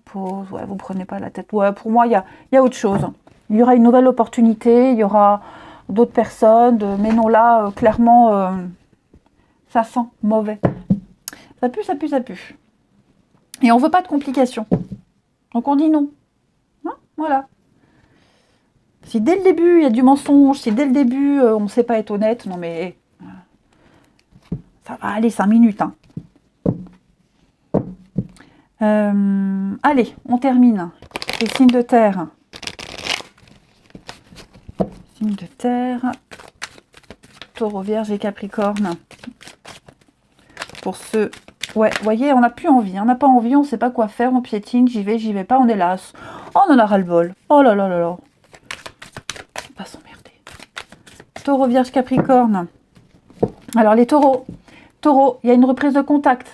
Pause, ouais, vous prenez pas la tête. Ouais, pour moi, il y a autre chose. Il y aura une nouvelle opportunité, il y aura d'autres personnes, mais non, là, clairement, ça sent mauvais. Ça pue, ça pue, ça pue. Et on veut pas de complications. Donc on dit non. Hein, voilà. Si dès le début, il y a du mensonge, si dès le début, on ne sait pas être honnête, non mais... ça va aller 5 minutes, hein. Allez, on termine. Les signes de terre. Signes de terre. Taureau, Vierge et Capricorne. Pour ceux... Ouais, vous voyez, on n'a plus envie. On n'a pas envie, on ne sait pas quoi faire. On piétine, j'y vais pas, on est las. Oh, on en a ras-le-bol. Oh là là là là. On va pas s'emmerder. Taureau, Vierge, Capricorne. Alors, les taureaux. Taureau, il y a une reprise de contact.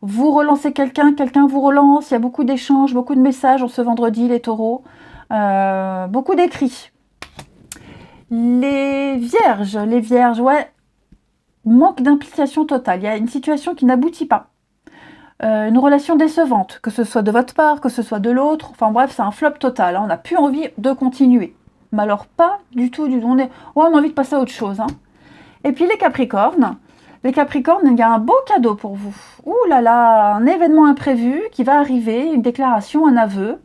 Vous relancez quelqu'un, quelqu'un vous relance. Il y a beaucoup d'échanges, beaucoup de messages en ce vendredi, les taureaux. Beaucoup d'écrits. Les vierges, ouais, manque d'implication totale. Il y a une situation qui n'aboutit pas. Une relation décevante, que ce soit de votre part, que ce soit de l'autre. Enfin bref, c'est un flop total. Hein. On n'a plus envie de continuer. Mais alors pas du tout. On a envie de passer à autre chose. Hein. Et puis les Capricornes. Les Capricornes, il y a un beau cadeau pour vous. Ouh là là, un événement imprévu qui va arriver, une déclaration, un aveu.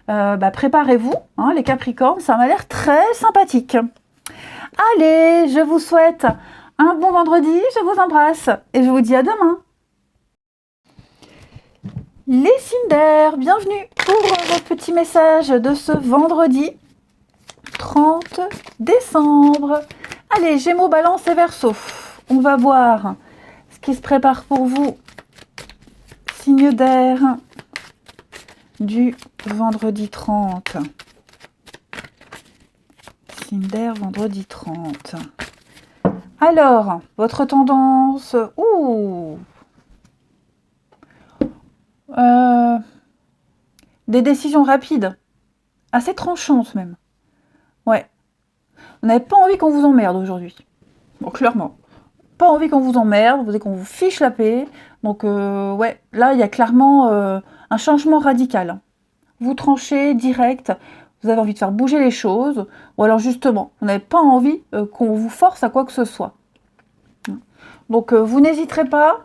Préparez-vous, hein, les Capricornes, ça m'a l'air très sympathique. Allez, je vous souhaite un bon vendredi, je vous embrasse et je vous dis à demain. Les signes d'air, bienvenue pour votre petit message de ce vendredi 30 décembre. Allez, Gémeaux, Balance et Verseau. On va voir ce qui se prépare pour vous. Signe d'air du vendredi 30. Signe d'air, vendredi 30. Alors, votre tendance... des décisions rapides. Assez tranchantes même. Ouais. Vous n'avez pas envie qu'on vous emmerde aujourd'hui. Bon, clairement. Pas envie qu'on vous emmerde, vous voulez qu'on vous fiche la paix. Donc, ouais, là, il y a clairement un changement radical. Vous tranchez direct, vous avez envie de faire bouger les choses, ou alors justement, vous n'avez pas envie qu'on vous force à quoi que ce soit. Donc, vous n'hésiterez pas.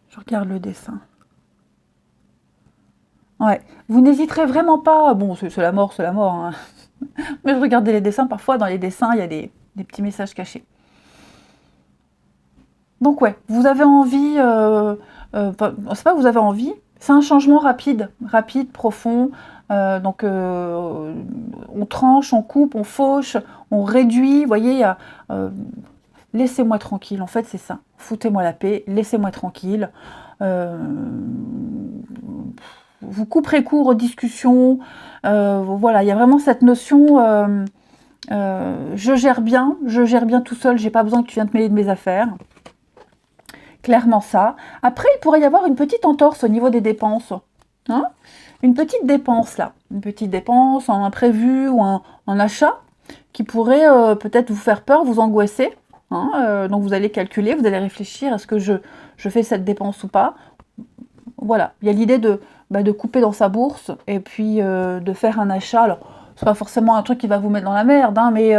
Je regarde le dessin. Ouais, vous n'hésiterez vraiment pas. Bon, c'est la mort, c'est la mort. Hein. Mais je regardais les dessins, parfois dans les dessins, il y a des petits messages cachés. Donc ouais, vous avez envie, c'est pas que vous avez envie, c'est un changement rapide, profond. On tranche, on coupe, on fauche, on réduit. Vous voyez, laissez-moi tranquille. En fait, c'est ça. Foutez-moi la paix, laissez-moi tranquille. Vous couperez court aux discussions. Voilà, il y a vraiment cette notion. Je gère bien tout seul. J'ai pas besoin que tu viennes te mêler de mes affaires. Clairement ça. Après, il pourrait y avoir une petite entorse au niveau des dépenses. Hein, une petite dépense là. Une petite dépense, un imprévu ou un achat qui pourrait peut-être vous faire peur, vous angoisser. Hein, donc vous allez calculer, vous allez réfléchir, est-ce que je fais cette dépense ou pas. Voilà, il y a l'idée de couper dans sa bourse et puis de faire un achat. Alors, c'est pas forcément un truc qui va vous mettre dans la merde, hein, mais...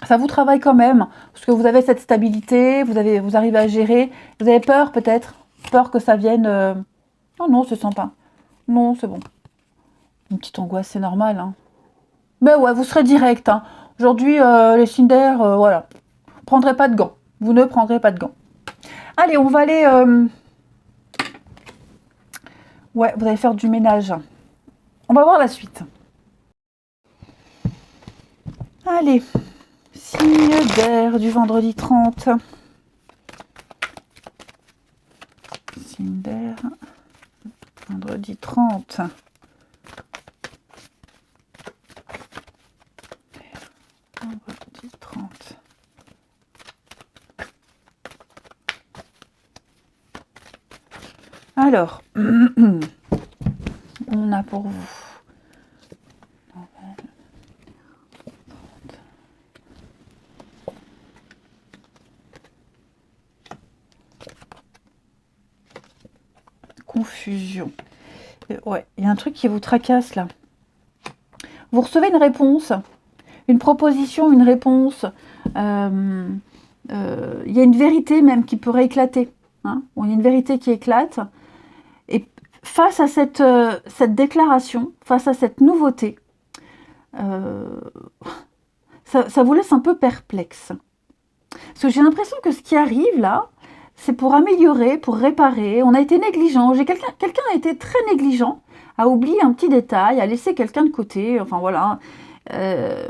ça vous travaille quand même, parce que vous avez cette stabilité, vous arrivez à gérer. Vous avez peur peut-être, peur que ça vienne... Oh non, c'est sympa. Non, c'est bon. Une petite angoisse, c'est normal. Hein. Mais ouais, vous serez direct. Hein. Aujourd'hui, les signes d'air, voilà. Vous ne prendrez pas de gants. Vous ne prendrez pas de gants. Allez, on va aller... Ouais, vous allez faire du ménage. On va voir la suite. Allez. Signe d'air du vendredi 30. Signe d'air, vendredi 30. Vendredi 30. Alors, on a pour vous. Confusion. Ouais, il y a un truc qui vous tracasse là. Vous recevez une réponse, une proposition, une réponse. Il y a une vérité même qui pourrait éclater. Hein. Bon, il y a une vérité qui éclate. Et face à cette déclaration, face à cette nouveauté, ça vous laisse un peu perplexe. Parce que j'ai l'impression que ce qui arrive là, c'est pour améliorer, pour réparer. On a été négligent. Quelqu'un a été très négligent, a oublié un petit détail, a laissé quelqu'un de côté. Enfin voilà. Euh,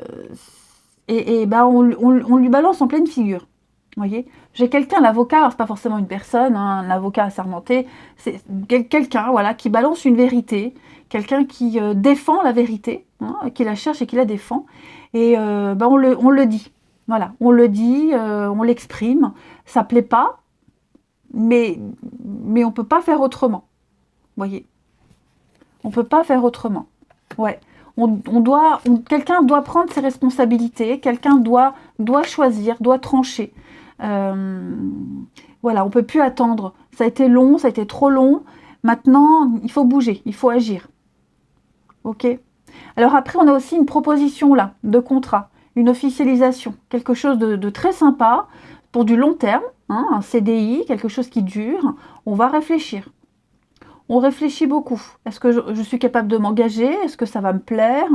et ben on lui balance en pleine figure. Vous voyez, j'ai quelqu'un, l'avocat, c'est pas forcément une personne, hein, un avocat assermenté, c'est quelqu'un, voilà, qui balance une vérité, quelqu'un qui défend la vérité, hein, qui la cherche et qui la défend. Et ben on le dit, voilà, on le dit, on l'exprime. Ça plaît pas, mais on peut pas faire autrement. Vous voyez, on peut pas faire autrement. Ouais. Quelqu'un doit prendre ses responsabilités, quelqu'un doit choisir, doit trancher. Voilà, on peut plus attendre. Ça a été long, ça a été trop long. Maintenant, il faut bouger, il faut agir. Ok. Alors après, on a aussi une proposition là, de contrat, une officialisation, quelque chose de très sympa pour du long terme, hein, un CDI, quelque chose qui dure. On va réfléchir. On réfléchit beaucoup. Est-ce que je suis capable de m'engager? Est-ce que ça va me plaire?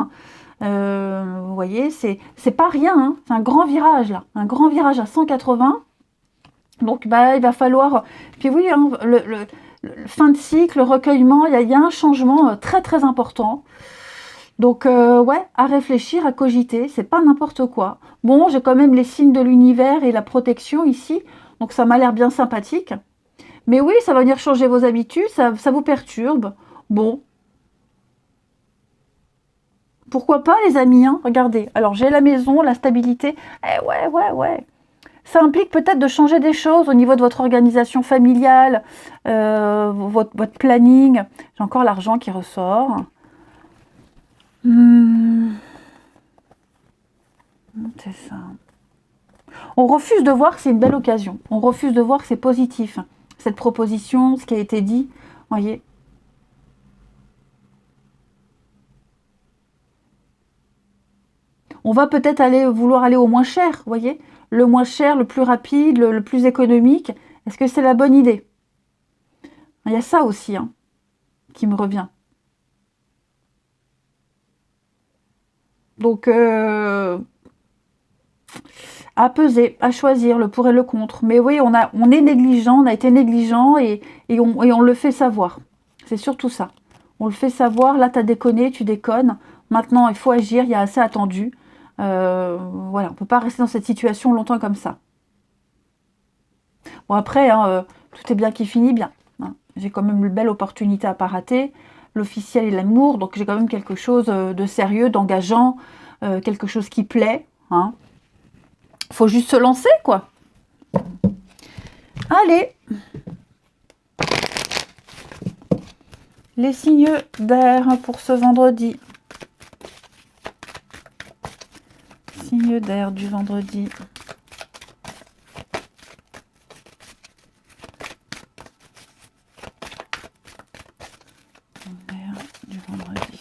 Vous voyez, c'est pas rien, hein. C'est un grand virage là, un grand virage à 180. Donc bah, il va falloir... Puis oui, hein, le fin de cycle, le recueillement, il y a un changement très très important. Donc ouais, à réfléchir, à cogiter, c'est pas n'importe quoi. Bon, j'ai quand même les signes de l'univers et la protection ici, donc ça m'a l'air bien sympathique. Mais oui, ça va venir changer vos habitudes, ça vous perturbe. Bon, pourquoi pas les amis, hein? Regardez, alors j'ai la maison, la stabilité. Eh ouais. Ça implique peut-être de changer des choses au niveau de votre organisation familiale, votre planning. J'ai encore l'argent qui ressort. C'est ça. On refuse de voir que c'est une belle occasion. On refuse de voir que c'est positif. Cette proposition, ce qui a été dit, voyez. On va peut-être vouloir aller au moins cher, voyez. Le moins cher, le plus rapide, le plus économique. Est-ce que c'est la bonne idée? Il y a ça aussi, hein, qui me revient. Donc, à peser, à choisir le pour et le contre. Mais oui, on est négligent, on a été négligent et on le fait savoir. C'est surtout ça. On le fait savoir, là, t'as déconné, tu déconnes. Maintenant, il faut agir, il y a assez attendu. Voilà, on ne peut pas rester dans cette situation longtemps comme ça. Bon, après, hein, tout est bien qui finit bien. Hein. J'ai quand même une belle opportunité à pas rater. L'officiel et l'amour, donc j'ai quand même quelque chose de sérieux, d'engageant, quelque chose qui plaît. Hein. Faut juste se lancer, quoi. Allez. Les signes d'air pour ce vendredi. Signes d'air du vendredi. Du vendredi.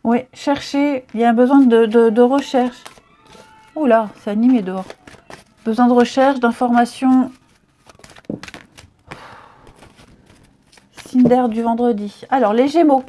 Oui, chercher. Il y a un besoin de recherche. Oula, c'est animé dehors. Besoin de recherche, d'information. Signe d'air du vendredi. Alors, les Gémeaux.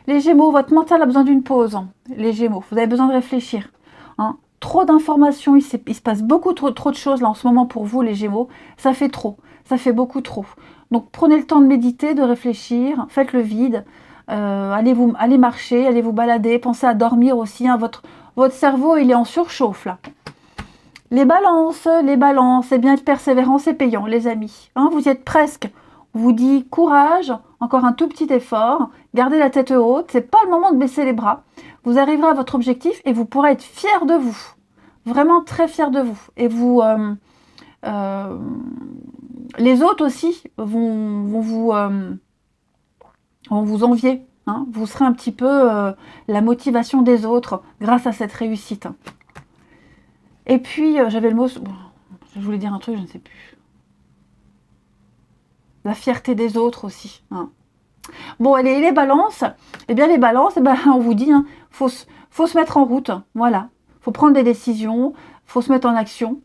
Les Gémeaux, votre mental a besoin d'une pause. Hein. Les Gémeaux, vous avez besoin de réfléchir. Hein. Trop d'informations, il se passe beaucoup trop de choses là en ce moment pour vous, les Gémeaux. Ça fait trop, ça fait beaucoup trop. Donc, prenez le temps de méditer, de réfléchir, faites le vide. Allez marcher, allez vous balader, pensez à dormir aussi. Hein. Votre cerveau, il est en surchauffe là. Les balances, eh bien être persévérant, c'est payant, les amis. Hein, vous y êtes presque. On vous dit courage, encore un tout petit effort, gardez la tête haute, c'est pas le moment de baisser les bras. Vous arriverez à votre objectif et vous pourrez être fier de vous. Vraiment très fier de vous. Et vous, les autres aussi vont vous envier. Hein. Vous serez un petit peu la motivation des autres grâce à cette réussite. Et puis, j'avais le mot... Je voulais dire un truc, je ne sais plus. La fierté des autres aussi. Hein. Bon, allez, les balances. Eh bien, les balances, eh ben, on vous dit, hein, faut se mettre en route. Voilà. Faut prendre des décisions. Faut se mettre en action.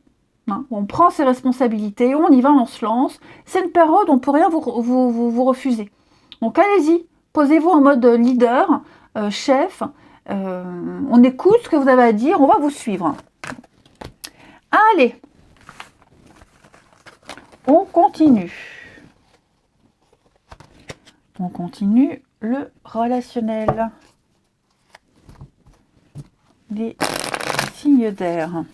Hein. On prend ses responsabilités. On y va, on se lance. C'est une période où on ne peut rien vous refuser. Donc, allez-y. Posez-vous en mode leader, chef. On écoute ce que vous avez à dire. On va vous suivre. Allez. On continue. On continue le relationnel. Les signes d'air.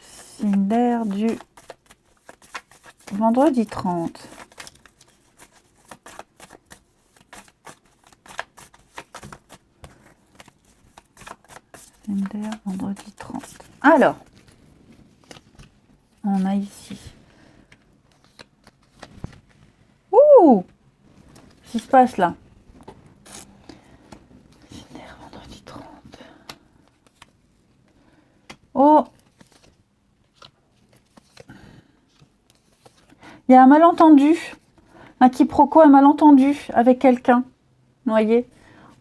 Signe d'air du vendredi 30. Signe d'air vendredi 30. Alors, on a ici. Ouh! Qu'est-ce qui se passe là? Signe d'air vendredi 30. Oh! Il y a un malentendu, un quiproquo, un malentendu avec quelqu'un, vous voyez,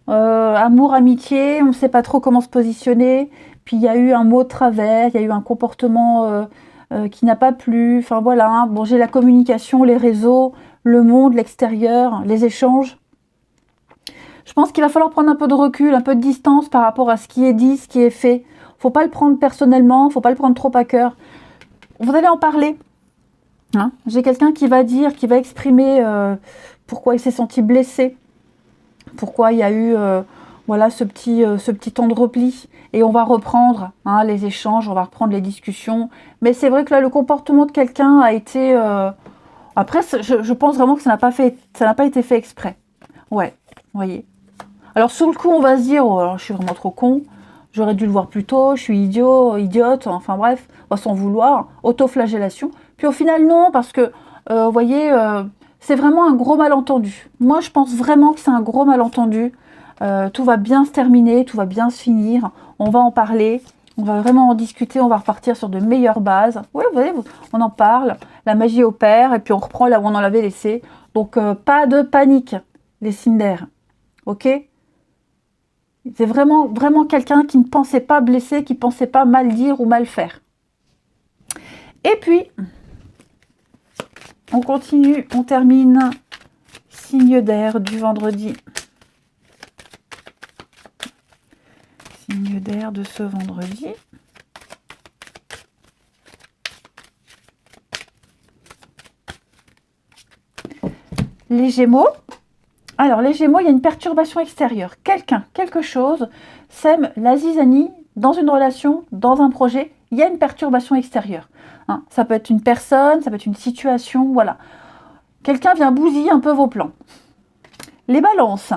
amour, amitié, on ne sait pas trop comment se positionner, puis il y a eu un mot de travers, il y a eu un comportement qui n'a pas plu, enfin voilà, hein. Bon, j'ai la communication, les réseaux, le monde, l'extérieur, les échanges. Je pense qu'il va falloir prendre un peu de recul, un peu de distance par rapport à ce qui est dit, ce qui est fait. Faut pas le prendre personnellement, faut pas le prendre trop à cœur. Vous allez en parler. Hein, j'ai quelqu'un qui va dire, qui va exprimer pourquoi il s'est senti blessé, pourquoi il y a eu voilà, ce petit temps de repli. Et on va reprendre hein, les échanges, on va reprendre les discussions. Mais c'est vrai que là, le comportement de quelqu'un a été... Après, je pense vraiment que ça n'a pas été fait exprès. Ouais, vous voyez. Alors, sous le coup, on va se dire, oh, alors, je suis vraiment trop con, j'aurais dû le voir plus tôt, je suis idiote, enfin bref, on va s'en vouloir, autoflagellation. Puis au final, non, parce que, vous voyez, c'est vraiment un gros malentendu. Moi, je pense vraiment que c'est un gros malentendu. Tout va bien se terminer, tout va bien se finir. On va en parler, on va vraiment en discuter, on va repartir sur de meilleures bases. Oui, vous voyez, on en parle, la magie opère, et puis on reprend là où on en avait laissé. Donc, pas de panique, les signes d'air. Ok ? C'est vraiment, vraiment quelqu'un qui ne pensait pas blesser, qui ne pensait pas mal dire ou mal faire. Et puis... on continue, on termine. Signe d'air du vendredi. Signe d'air de ce vendredi. Les Gémeaux. Alors, les Gémeaux, il y a une perturbation extérieure. Quelqu'un, quelque chose, sème la zizanie dans une relation, dans un projet. Il y a une perturbation extérieure. Hein, ça peut être une personne, ça peut être une situation, voilà. Quelqu'un vient bousiller un peu vos plans. Les balances.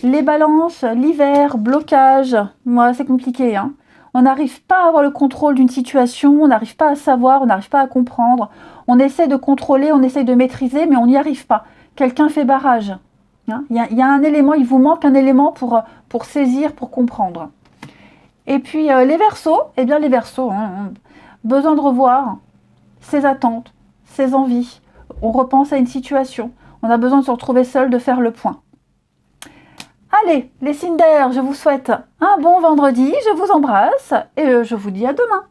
Les balances, l'hiver, blocage. Moi, c'est compliqué. Hein. On n'arrive pas à avoir le contrôle d'une situation, on n'arrive pas à savoir, on n'arrive pas à comprendre. On essaie de contrôler, on essaie de maîtriser, mais on n'y arrive pas. Quelqu'un fait barrage. Hein. Il y a un élément, il vous manque un élément pour saisir, pour comprendre. Et puis, les Verseaux, eh bien les Verseaux, hein, besoin de revoir ses attentes, ses envies. On repense à une situation. On a besoin de se retrouver seul, de faire le point. Allez, les signes d'air, je vous souhaite un bon vendredi. Je vous embrasse et je vous dis à demain.